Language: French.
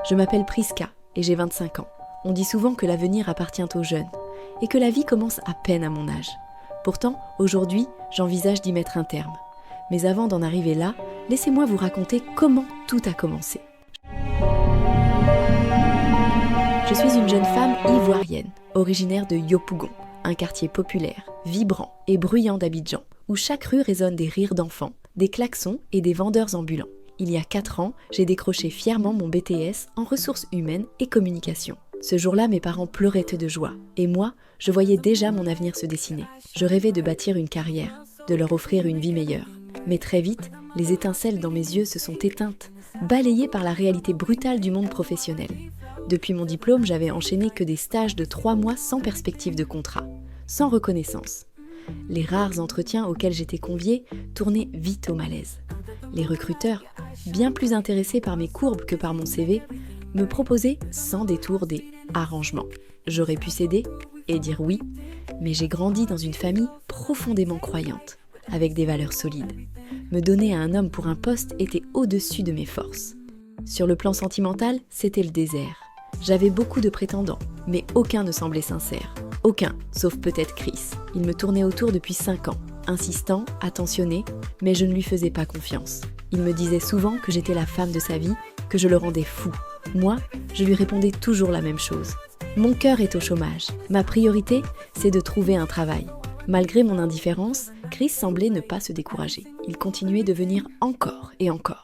Je m'appelle Priska et j'ai 25 ans. On dit souvent que l'avenir appartient aux jeunes et que la vie commence à peine à mon âge. Pourtant, aujourd'hui, j'envisage d'y mettre un terme. Mais avant d'en arriver là, laissez-moi vous raconter comment tout a commencé. Je suis une jeune femme ivoirienne, originaire de Yopougon, un quartier populaire, vibrant et bruyant d'Abidjan, où chaque rue résonne des rires d'enfants, des klaxons et des vendeurs ambulants. Il y a 4 ans, j'ai décroché fièrement mon BTS en ressources humaines et communication. Ce jour-là, mes parents pleuraient de joie. Et moi, je voyais déjà mon avenir se dessiner. Je rêvais de bâtir une carrière, de leur offrir une vie meilleure. Mais très vite, les étincelles dans mes yeux se sont éteintes, balayées par la réalité brutale du monde professionnel. Depuis mon diplôme, j'avais enchaîné que des stages de 3 mois sans perspective de contrat, sans reconnaissance. Les rares entretiens auxquels j'étais conviée tournaient vite au malaise. Les recruteurs, bien plus intéressés par mes courbes que par mon CV, me proposaient sans détour des arrangements. J'aurais pu céder et dire oui, mais j'ai grandi dans une famille profondément croyante, avec des valeurs solides. Me donner à un homme pour un poste était au-dessus de mes forces. Sur le plan sentimental, c'était le désert. J'avais beaucoup de prétendants, mais aucun ne semblait sincère. Aucun, sauf peut-être Chris. Il me tournait autour depuis 5 ans, insistant, attentionné, mais je ne lui faisais pas confiance. Il me disait souvent que j'étais la femme de sa vie, que je le rendais fou. Moi, je lui répondais toujours la même chose. Mon cœur est au chômage. Ma priorité, c'est de trouver un travail. Malgré mon indifférence, Chris semblait ne pas se décourager. Il continuait de venir encore et encore.